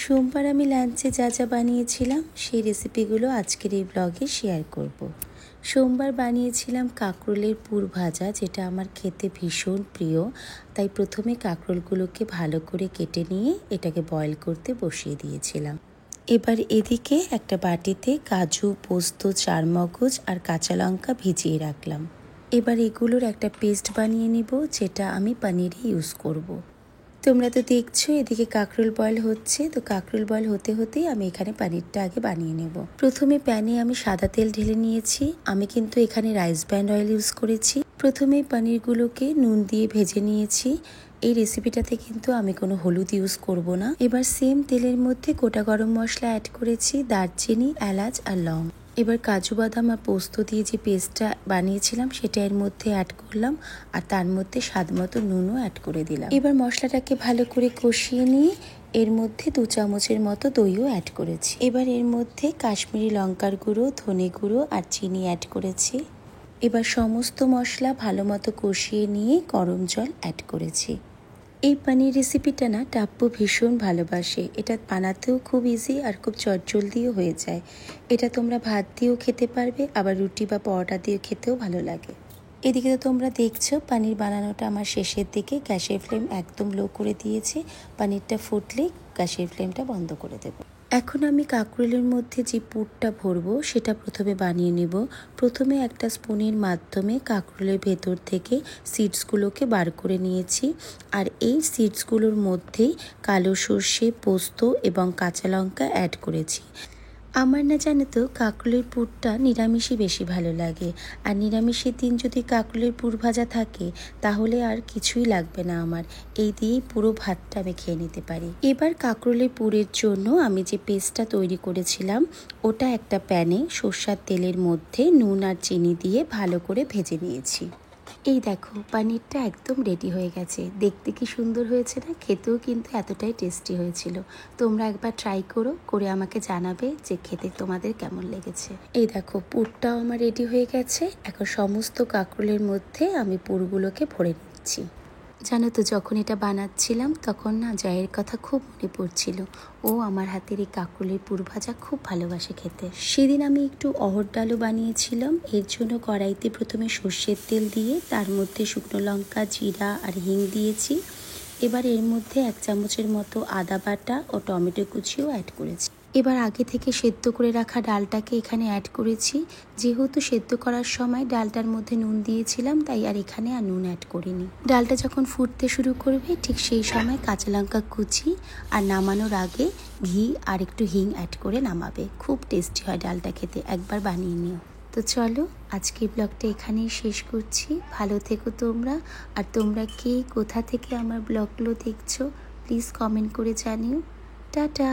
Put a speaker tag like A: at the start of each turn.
A: সোমবার আমি লাঞ্চে যা যা বানিয়েছিলাম সেই রেসিপিগুলো আজকের এই ব্লগে শেয়ার করব। সোমবার বানিয়েছিলাম কাঁকরোলের পুর ভাজা, যেটা আমার খেতে ভীষণ প্রিয়। তাই প্রথমে কাঁকরোলগুলোকে ভালো করে কেটে নিয়ে এটাকে বয়েল করতে বসিয়ে দিয়েছিলাম। এবার এদিকে একটা বাটিতে কাজু, পোস্ত, চারমগজ আর কাঁচা লঙ্কা ভিজিয়ে রাখলাম। এবার এগুলোর একটা পেস্ট বানিয়ে নিব, যেটা আমি পনিরে ইউজ করব। তোমরা তো দেখছো এদিকে কাঁকরোল বয়েল হচ্ছে, তো কাঁকরোল বয়েল হতে হতেই আমি এখানে পনিরটা আগে বানিয়ে নেব। প্রথমে প্যানে আমি সাদা তেল ঢেলে নিয়েছি। আমি কিন্তু এখানে রাইস ব্র্যান্ড অয়েল ইউজ করেছি। প্রথমে পনিরগুলোকে নুন দিয়ে ভেজে নিয়েছি। এই রেসিপিটাতে কিন্তু আমি কোনো হলুদ ইউজ করব না। এবার সেম তেলের মধ্যে গোটা গরম মশলা অ্যাড করেছি, দারচিনি, এলাচ আর লং। এবার কাজু বাদাম আর পোস্ত দিয়ে যে পেস্টটা বানিয়েছিলাম সেটা এর মধ্যে অ্যাড করলাম, আর তার মধ্যে স্বাদ মতো নুনও অ্যাড করে দিলাম। এবার মশলাটাকে ভালো করে কষিয়ে নিয়ে এর মধ্যে 2 চামচের মতো দইও অ্যাড করেছি। এবার এর মধ্যে কাশ্মীরি লঙ্কার গুঁড়ো, ধনে গুঁড়ো আর চিনি অ্যাড করেছি। এবার সমস্ত মশলা ভালো মতো কষিয়ে নিয়ে গরম জল অ্যাড করেছি। এই পনির রেসিপিটা না টাপ্পু ভীষণ ভালোবাসে। এটা বানাতেও খুব ইজি আর খুব চটজলদিও হয়ে যায়। এটা তোমরা ভাত দিয়েও খেতে পারবে, আবার রুটি বা পরোটা দিয়ে খেতেও ভালো লাগে। এদিকে তো তোমরা দেখছো পনির বানানোটা আমার শেষের দিকে। গ্যাসের ফ্লেম একদম লো করে দিয়েছি। পনিরটা ফুটলেই গ্যাসের ফ্লেমটা বন্ধ করে দেবো। এখন আমি কাঁকরোলের মধ্যে যে পুরটা ভরবো সেটা প্রথমে বানিয়ে নেব। প্রথমে একটা স্পুনের মাধ্যমে কাঁকরোলের ভেতর থেকে সিডসগুলোকে বার করে নিয়েছি, আর এই সিডসগুলোর মধ্যেই কালো সর্ষে, পোস্ত এবং কাঁচা লঙ্কা অ্যাড করেছি। আমার না জানো তো কাঁকরোলের পুরটা নিরামিষই বেশি ভালো লাগে, আর নিরামিষের দিন যদি কাঁকরোলের পুর ভাজা থাকে তাহলে আর কিছুই লাগবে না আমার। এই দিয়েই পুরো ভাতটা আমি খেয়ে নিতে পারি। এবার কাঁকরোলের পুরের জন্য আমি যে পেস্টটা তৈরি করেছিলাম ওটা একটা প্যানে সরষের তেলের মধ্যে নুন আর চিনি দিয়ে ভালো করে ভেজে নিয়েছি। এই দেখো পনিরটা একদম রেডি হয়ে গেছে। দেখতে কি সুন্দর হয়েছে না? খেতেও কিন্তু এতটাই টেস্টি হয়েছিল। তোমরা একবার ট্রাই করে আমাকে জানাবে যে খেতে তোমাদের কেমন লেগেছে। এই দেখো পুরটাও আমার রেডি হয়ে গেছে। এখন সমস্ত কাঁকরোলের মধ্যে আমি পুরগুলোকে ভরে নিচ্ছি। জানো তো যখন এটা বানাচ্ছিলাম তখন না জয়ের কথা খুব মনে পড়ছিল। ও আমার হাতের এই কাঁকরোলের পুর ভাজা খুব ভালোবাসে খেতে। সেদিন আমি একটু অড়হর ডালও বানিয়েছিলাম। এর জন্য কড়াইতে প্রথমে সর্ষের তেল দিয়ে তার মধ্যে শুকনো লঙ্কা, জিরা আর হিং দিয়েছি। এবার এর মধ্যে 1 চামচের মতো আদা বাটা ও টমেটো কুচিও অ্যাড করেছি। এবার আগে থেকে সেদ্ধ করে রাখা ডালটাকে এখানে অ্যাড করেছি। যেহেতু সেদ্ধ করার সময় ডালটার মধ্যে নুন দিয়েছিলাম, তাই আর এখানে আর নুন অ্যাড করিনি। ডালটা যখন ফুটতে শুরু করবে ঠিক সেই সময় কাঁচা লঙ্কা কুচি আর নামানোর আগে ঘি আর একটু হিং অ্যাড করে নামাবে। খুব টেস্টি হয় ডালটা খেতে, একবার বানিয়ে নিও। তো চলো আজকের ব্লগটা এখানেই শেষ করছি। ভালো থেকো তোমরা। আর তোমরা কে কোথা থেকে আমার ব্লগগুলো দেখছো প্লিজ কমেন্ট করে জানিও। টাটা।